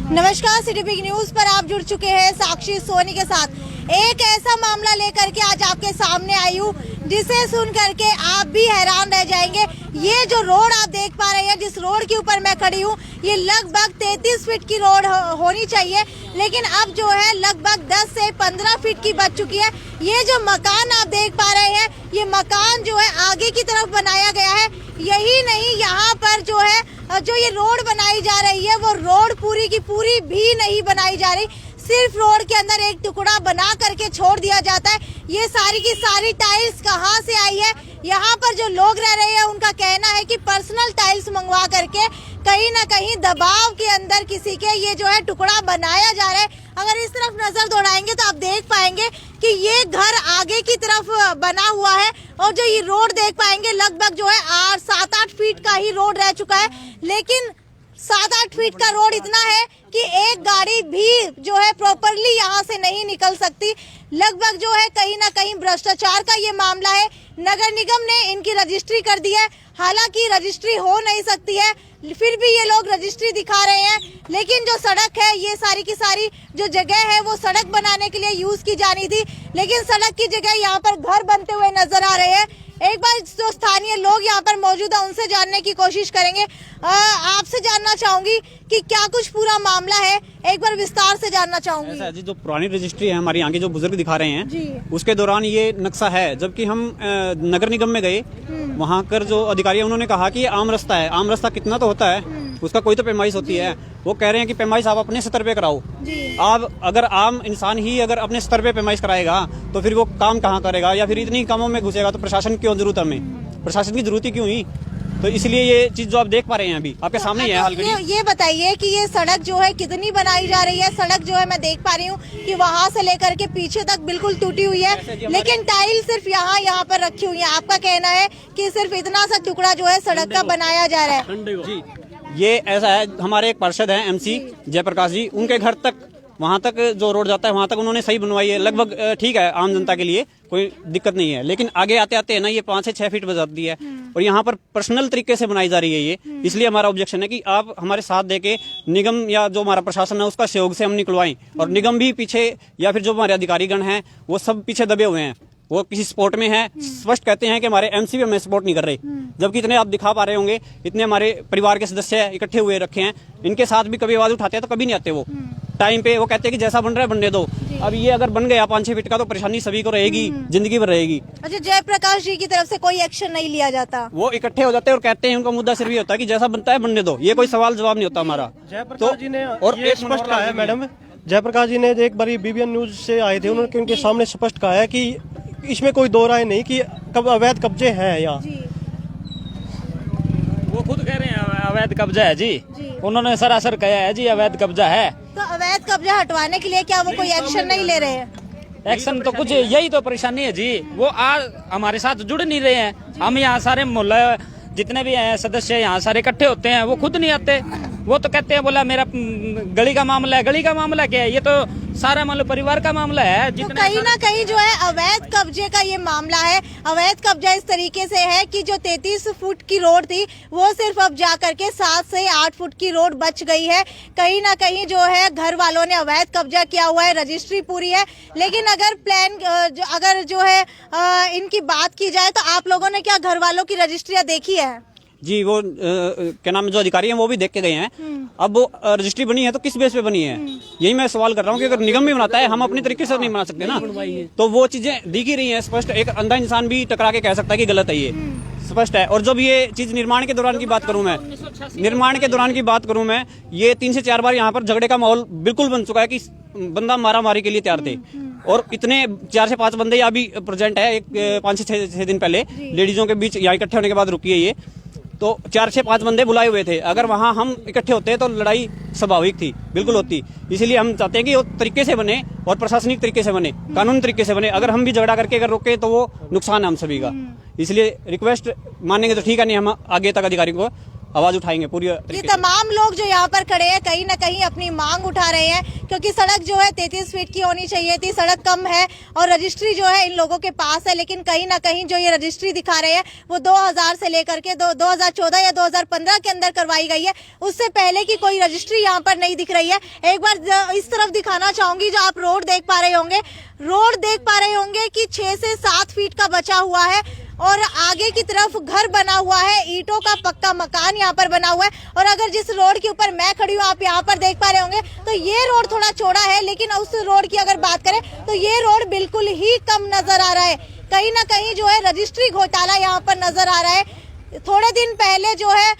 नमस्कार, city big news पर आप जुड़ चुके हैं साक्षी सोनी के साथ। एक ऐसा मामला लेकर के आज आपके सामने आई हूँ जिसे सुन करके आप भी हैरान रह जाएंगे। ये जो रोड आप देख पा रहे हैं, जिस रोड के ऊपर मैं खड़ी हूँ, ये लगभग 33 फीट की रोड होनी चाहिए, लेकिन अब जो है लगभग 10 से 15 फीट की बच चुकी है। ये जो मकान आप देख पा रहे हैं, ये मकान जो है आगे की तरफ बनाया गया है। यही नहीं, यहाँ पर जो है जो ये रोड बनाई जा रही है, वो रोड पूरी की पूरी भी नहीं बनाई जा रही, सिर्फ रोड के अंदर एक टुकड़ा बना करके छोड़ दिया जाता है। ये सारी की सारी टाइल्स कहाँ से आई है? यहाँ पर जो लोग रह रहे हैं उनका कहना है कि पर्सनल टाइल्स मंगवा करके कहीं ना कहीं दबाव के अंदर किसी के ये जो है टुकड़ा बनाया जा रहा है। अगर इस तरफ नजर दौड़ाएंगे तो आप देख पाएंगे कि ये घर आगे की तरफ बना हुआ है, और जो ये रोड देख पाएंगे लगभग जो है 7-8 फीट का ही रोड रह चुका है। लेकिन 7-8 फीट का रोड इतना है कि एक गाड़ी भी जो है प्रॉपरली यहाँ से नहीं निकल सकती। लगभग जो है कहीं ना कहीं भ्रष्टाचार का ये मामला है। नगर निगम ने इनकी रजिस्ट्री कर दी है, हालांकि रजिस्ट्री हो नहीं सकती है, फिर भी ये लोग रजिस्ट्री दिखा रहे हैं। लेकिन जो सड़क है, ये सारी की सारी जो जगह है वो सड़क बनाने के लिए यूज की जानी थी, लेकिन सड़क की जगह यहाँ पर घर बनते हुए नजर आ रहे हैं। एक बार जो स्थानीय लोग यहाँ पर मौजूद है उनसे जानने की कोशिश करेंगे। आपसे जानना चाहूंगी कि क्या कुछ पूरा मामला है, एक बार विस्तार से जानना चाहूंगी। ऐसा जी, जो पुरानी रजिस्ट्री है हमारे यहाँ के जो बुजुर्ग दिखा रहे हैं जी, उसके दौरान ये नक्शा है। जबकि हम नगर निगम में गए, वहाँ कर जो अधिकारी है उन्होंने कहा कि ये आम रास्ता है। आम रास्ता कितना तो होता है, उसका कोई तो पैमाइश होती है। वो कह रहे हैं कि पैमाइश आप अपने स्तर पे कराओ। आप अगर आम इंसान ही अगर अपने स्तर पे पैमाइश कराएगा तो फिर वो काम कहाँ करेगा, या फिर इतनी कामों में घुसेगा तो प्रशासन क्यों जरूरत हमें? प्रशासन की जरूरत ही क्यों ही? तो इसलिए ये चीज जो आप देख पा रहे हैं अभी आपके सामने ही है। हाल ये बताइए कि ये सड़क जो है कितनी बनाई जा रही है? सड़क जो है मैं देख पा रही हूँ कि वहाँ से लेकर के पीछे तक बिल्कुल टूटी हुई है, लेकिन टाइल सिर्फ यहाँ पर रखी हुई है। आपका कहना है कि सिर्फ इतना सा टुकड़ा जो है सड़क का बनाया जा रहा है। जी, ये ऐसा है। हमारे एक पार्षद हैं MC जयप्रकाश जी, उनके घर तक वहाँ तक जो रोड जाता है वहाँ तक उन्होंने सही बनवाई है। लगभग ठीक है, आम जनता के लिए कोई दिक्कत नहीं है। लेकिन आगे आते आते है ना, ये 5 से 6 फीट बजाती है, और यहाँ पर पर्सनल तरीके से बनाई जा रही है ये। इसलिए हमारा ऑब्जेक्शन है कि आप हमारे साथ देके निगम या जो हमारा प्रशासन है उसका सहयोग से हम निकलवाएं, और निगम भी पीछे या फिर जो हमारे अधिकारीगण हैं वो सब पीछे दबे हुए हैं। वो किसी सपोर्ट में है, स्पष्ट कहते हैं कि हमारे MC भी हमें सपोर्ट नहीं कर रहे। जबकि इतने आप दिखा पा रहे होंगे, इतने हमारे परिवार के सदस्य इकट्ठे हुए रखे हैं, इनके साथ भी कभी आवाज उठाते हैं तो कभी नहीं आते वो टाइम पे। वो कहते हैं कि जैसा बन रहा है बनने दो। अब ये अगर बन गया 5-6 फीट का तो परेशानी सभी को रहेगी, जिंदगी भर रहेगी। अच्छा, जयप्रकाश जी की तरफ से कोई एक्शन नहीं लिया जाता? वो इकट्ठे हो जाते हैं और कहते हैं, उनका मुद्दा सिर्फ ये होता है कि जैसा बनता है बनने दो। ये कोई सवाल जवाब नहीं होता हमारा। जयप्रकाश जी ने और एक स्पष्ट कहा है, मैडम जयप्रकाश जी ने एक बार BBN न्यूज से आए थे, उन्होंने उनके सामने स्पष्ट कहा है कि इसमें कोई दो राय नहीं कि अवैध कब्जे हैं यहाँ। वो खुद कह रहे हैं अवैध कब्जा है जी। उन्होंने सरासर कहा है जी अवैध कब्जा है। तो अवैध कब्जा हटवाने के लिए क्या वो कोई एक्शन नहीं ले रहे हैं? एक्शन तो कुछ, यही तो परेशानी है जी। वो आज हमारे साथ जुड़ नहीं रहे हैं। हम यहाँ सारे मोहल्ला जितने भी हैं सदस्य यहाँ सारे इकट्ठे होते हैं, वो खुद नहीं आते। वो तो कहते हैं बोला मेरा गली का मामला है। गली का मामला क्या है? ये तो सारा मतलब परिवार का मामला है। तो कहीं ना कहीं जो है अवैध कब्जे का ये मामला है। अवैध कब्जा इस तरीके से है कि जो 33 फुट की रोड थी वो सिर्फ अब जा करके 7 से 8 फुट की रोड बच गई है। कहीं ना कहीं जो है घर वालों ने अवैध कब्जा किया हुआ है, रजिस्ट्री पूरी है। लेकिन अगर जो है इनकी बात की जाए तो आप लोगों ने क्या घर वालों की रजिस्ट्रियाँ देखी है? जी, वो क्या नाम है, जो अधिकारी हैं वो भी देख के गए हैं। अब वो रजिस्ट्री बनी है तो किस बेस पे बनी है, यही मैं सवाल कर रहा हूँ कि अगर निगम भी बनाता है, हम अपने तरीके से नहीं बना सकते ना। तो वो चीजें दिख ही रही हैं स्पष्ट। एक अंधा इंसान भी टकरा के कह सकता है कि गलत है, ये स्पष्ट है। और जब ये चीज निर्माण के दौरान की बात करूं मैं, ये 3 से 4 बार यहाँ पर झगड़े का माहौल बिल्कुल बन चुका है कि बंदा मारा मारी के लिए तैयार थे। और इतने 4 से 5 बंदे अभी प्रेजेंट है। एक 5 से 6 दिन पहले लेडीजों के बीच यहाँ इकट्ठे होने के बाद रुकी है ये, तो 4 से 5 बंदे बुलाए हुए थे। अगर वहाँ हम इकट्ठे होते तो लड़ाई स्वाभाविक थी, बिल्कुल होती। इसलिए हम चाहते हैं कि वो तरीके से बने और प्रशासनिक तरीके से बने, कानूनी तरीके से बने। अगर हम भी झगड़ा करके अगर रोके तो वो नुकसान है हम सभी का। इसलिए रिक्वेस्ट मानेंगे तो ठीक है, नहीं हम आगे तक अधिकारी को आवाज उठाएंगे पूरी ये तरीके से। तमाम लोग जो यहाँ पर खड़े हैं कहीं ना कहीं अपनी मांग उठा रहे हैं, क्योंकि सड़क जो है 33 फीट की होनी चाहिए थी, सड़क कम है और रजिस्ट्री जो है इन लोगों के पास है, लेकिन कहीं ना कहीं जो ये रजिस्ट्री दिखा रहे हैं वो 2000 से लेकर के 2014 या 2015 के अंदर करवाई गई है, उससे पहले की कोई रजिस्ट्री यहाँ पर नहीं दिख रही है। एक बार इस तरफ दिखाना चाहूंगी, जो आप रोड देख पा रहे होंगे कि 6 से 7 फीट का बचा हुआ है और आगे की तरफ घर बना हुआ है, ईंटों का पक्का मकान यहाँ पर बना हुआ है। और अगर जिस रोड के ऊपर मैं खड़ी हूँ आप यहाँ पर देख पा रहे होंगे तो ये रोड थोड़ा चौड़ा है, लेकिन उस रोड की अगर बात करें तो ये रोड बिल्कुल ही कम नजर आ रहा है। कहीं ना कहीं जो है रजिस्ट्री घोटाला यहाँ पर नजर आ रहा है। थोड़े दिन पहले जो है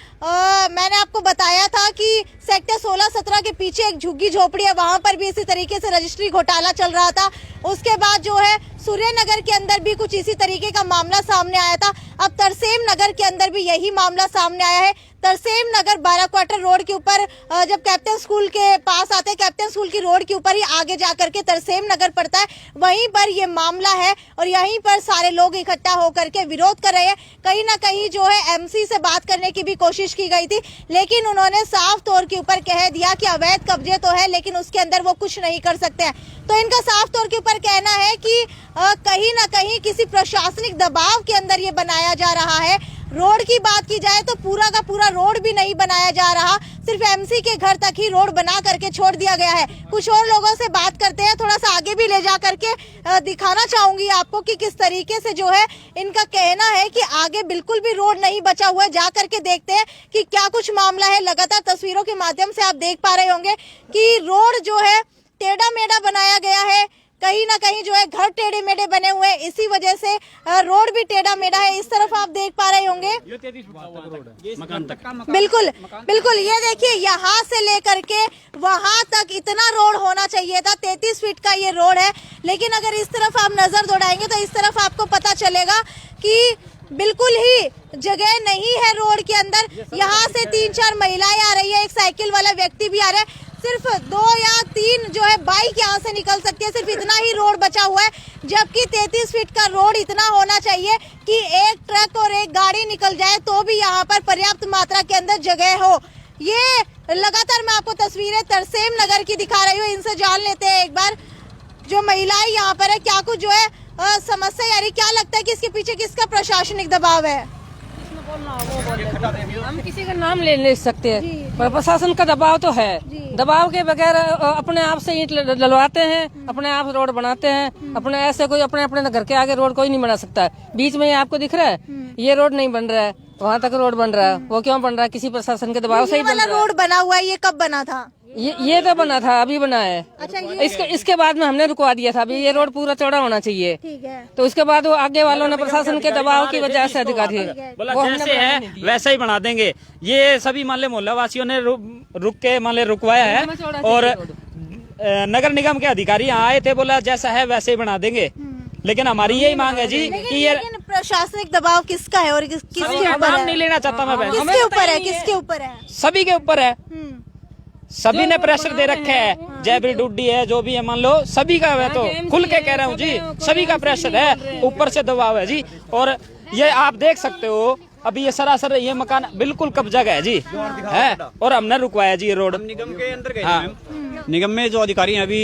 मैंने आपको बताया था कि सेक्टर 16-17 के पीछे एक झुग्गी झोपड़ी है, वहां पर भी इसी तरीके से रजिस्ट्री घोटाला चल रहा था। उसके बाद जो है सूर्यनगर के अंदर भी कुछ इसी तरीके का मामला सामने आया था। अब तरसेम नगर के अंदर भी यही मामला सामने आया है। तरसेम नगर 12 क्वार्टर रोड के ऊपर जब कैप्टन स्कूल के पास आते हैं, कैप्टन स्कूल की रोड के ऊपर ही आगे जाकर के तरसेम नगर पड़ता है, वहीं पर ये मामला है और यहीं पर सारे लोग इकट्ठा होकर के विरोध कर रहे हैं। कहीं ना कहीं जो है एमसी से बात करने की भी कोशिश की गई थी, लेकिन उन्होंने साफ तौर के ऊपर कह दिया कि अवैध कब्जे तो है लेकिन उसके अंदर वो कुछ नहीं कर सकते हैं। तो इनका साफ तौर के ऊपर कहना है कि कहीं ना कहीं किसी प्रशासनिक दबाव के अंदर ये बनाया जा रहा है। रोड की बात की जाए तो पूरा का पूरा रोड भी नहीं बनाया जा रहा, सिर्फ एमसी के घर तक ही रोड बना करके छोड़ दिया गया है। कुछ और लोगों से बात करते हैं, थोड़ा सा आगे भी ले जा करके दिखाना चाहूंगी आपको कि किस तरीके से जो है इनका कहना है कि आगे बिल्कुल भी रोड नहीं बचा हुआ है। जा करके देखते हैं कि क्या कुछ मामला है। लगातार तस्वीरों के माध्यम से आप देख पा रहे होंगे कि रोड जो है टेढ़ा मेढ़ा बनाया गया है, कहीं ना कहीं जो है घर टेढ़े मेढ़े बने हुए हैं, इसी वजह से रोड भी टेढ़ा मेढ़ा है। इस तरफ आप देख पा रहे होंगे मकान तक। बिल्कुल बिल्कुल, ये देखिए यहाँ से लेकर के वहां तक इतना रोड होना चाहिए था, 33 फीट का ये रोड है। लेकिन अगर इस तरफ आप नजर दौड़ाएंगे तो इस तरफ आपको पता चलेगा कि बिल्कुल ही जगह नहीं है रोड के अंदर। यहाँ से 3-4 महिलाएं आ रही है, एक साइकिल वाला व्यक्ति भी आ रहा है, सिर्फ 2 या 3 जो है बाइक यहाँ से निकल सकती है, सिर्फ इतना ही रोड बचा हुआ है। जबकि 33 फीट का रोड इतना होना चाहिए कि एक ट्रक और एक गाड़ी निकल जाए तो भी यहाँ पर पर्याप्त मात्रा के अंदर जगह हो। ये लगातार मैं आपको तस्वीरें तरसेम नगर की दिखा रही हूँ, इनसे जान लेते हैं एक बार जो महिलाएं यहाँ पर है क्या कुछ जो है समस्या यानी क्या लगता है कि इसके पीछे किसका प्रशासनिक दबाव है? हम किसी का नाम ले नहीं सकते हैं, पर प्रशासन का दबाव तो है। दबाव के बगैर अपने आप से ईंट डलवाते हैं, अपने आप रोड बनाते हैं, अपने ऐसे कोई अपने घर के आगे रोड कोई नहीं बना सकता। बीच में ये आपको दिख रहा है ये रोड नहीं बन रहा है, वहाँ तक रोड बन रहा है। वो क्यों बन रहा है? किसी प्रशासन के दबाव से ही बन रहा है। रोड बना हुआ है, ये कब बना था? ये तो बना था, अभी बना है। अच्छा, इसके बाद में हमने रुकवा दिया था। अभी ये रोड पूरा चौड़ा होना चाहिए, ठीक है। तो उसके बाद वो आगे वालों ने प्रशासन के दबाव की वजह से अधिकारी बोला जैसे है वैसे ही बना देंगे। ये सभी मान ले मोहल्ला वासियों ने रुक के मान ले रुकवाया है और नगर निगम के अधिकारी यहाँ आए थे, बोला जैसा है वैसे ही बना देंगे। लेकिन हमारी यही मांग है जी कि ये प्रशासनिक दबाव किसका है और किसके ऊपर है? नहीं लेना चाहता मैं, किसके ऊपर है? किसके ऊपर है? सभी के ऊपर है। सभी ने प्रेशर दे रखे है, जयबीर डुड्डी है जो भी है मान लो सभी का है। तो खुल के कह रहा हूँ जी, सभी का प्रेशर है, ऊपर से दबाव है जी। और ये आप देख सकते हो अभी ये सरासर ये मकान बिल्कुल कब्जा का है जी है, और हमने रुकवाया जी ये रोड। निगम के अंदर गए हैं। निगम में जो अधिकारी हैं अभी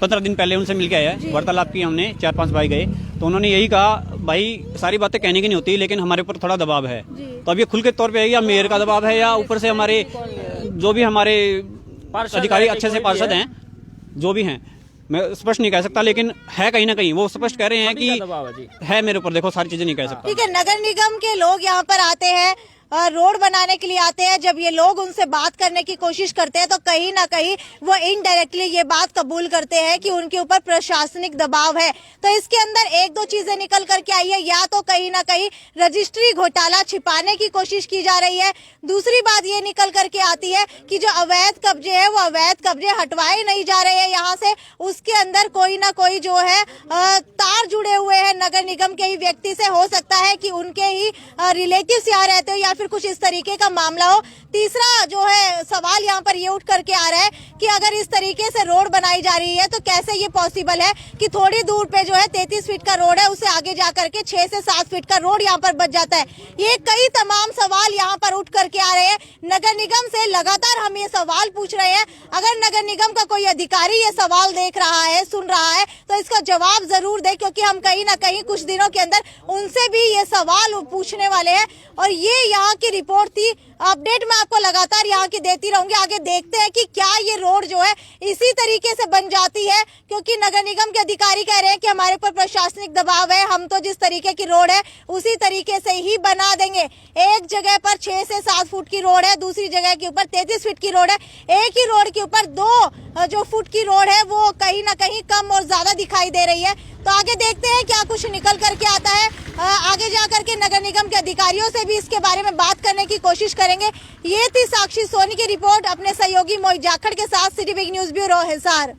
15 दिन पहले उनसे मिल के आया है, वार्तालाप की हमने, 4-5 भाई गए तो उन्होंने यही कहा भाई सारी बातें कहने की नहीं होती लेकिन हमारे ऊपर थोड़ा दबाव है। तो अब ये खुल के तौर पे है या मेयर का दबाव है या ऊपर से हमारे जो भी हमारे अधिकारी अच्छे से पार्षद हैं जो भी हैं, मैं स्पष्ट नहीं कह सकता लेकिन है कहीं ना कहीं वो स्पष्ट कह रहे हैं कि है मेरे ऊपर। देखो सारी चीजें नहीं कह सकता। ठीक है, नगर निगम के लोग यहाँ पर आते हैं, रोड बनाने के लिए आते हैं। जब ये लोग उनसे बात करने की कोशिश करते हैं तो कहीं ना कहीं वो इनडायरेक्टली ये बात कबूल करते हैं कि उनके ऊपर प्रशासनिक दबाव है। तो इसके अंदर 1-2 चीजें निकल करके आई है, या तो कहीं ना कहीं रजिस्ट्री घोटाला छिपाने की कोशिश की जा रही है। दूसरी बात ये निकल करके आती है कि जो अवैध कब्जे है वो अवैध कब्जे हटवाए नहीं जा रहे हैं यहाँ से, उसके अंदर कोई ना कोई जो है तार जुड़े हुए हैं नगर निगम के ही व्यक्ति से। हो सकता है कि उनके ही रिलेटिव्स यहाँ रहते हो या फिर कुछ इस तरीके का मामला हो। तीसरा जो है सवाल यहाँ पर ये उठ करके आ रहा है कि अगर इस तरीके से रोड बनाई जा रही है तो कैसे ये पॉसिबल है कि थोड़ी दूर पे जो है 33 फीट का रोड है, उसे आगे जाकर के 6 से 7 फीट का रोड यहाँ पर बच जाता है। ये कई तमाम सवाल यहाँ पर उठ करके आ रहे हैं। नगर निगम से लगातार हम ये सवाल पूछ रहे हैं। अगर नगर निगम का कोई अधिकारी ये सवाल देख रहा है, सुन रहा है, तो इसका जवाब जरूर दे, क्योंकि हम कहीं ना कहीं कुछ दिनों के अंदर उनसे भी ये सवाल पूछने वाले हैं। और ये यहाँ की रिपोर्ट थी। अपडेट मैं आपको लगातार यहाँ की देती रहूंगी। आगे देखते हैं कि क्या ये रोड जो है इसी तरीके से बन जाती है, क्योंकि नगर निगम के अधिकारी कह रहे हैं कि हमारे ऊपर प्रशासनिक दबाव है, हम तो जिस तरीके की रोड है उसी तरीके से ही बना देंगे। एक जगह पर 6 से 7 फुट की रोड है, दूसरी जगह के ऊपर 33 फीट की रोड है। एक ही रोड के ऊपर 2 जो फुट की रोड है वो कहीं ना कहीं कम और ज्यादा दिखाई दे रही है। तो आगे देखते हैं क्या कुछ निकल करके आता है। आगे जाकर के नगर निगम के अधिकारियों से भी इसके बारे में बात करने की कोशिश करेंगे। ये थी साक्षी सोनी की रिपोर्ट अपने सहयोगी मोहित जाखड़ के साथ। City big news bureau Hisar.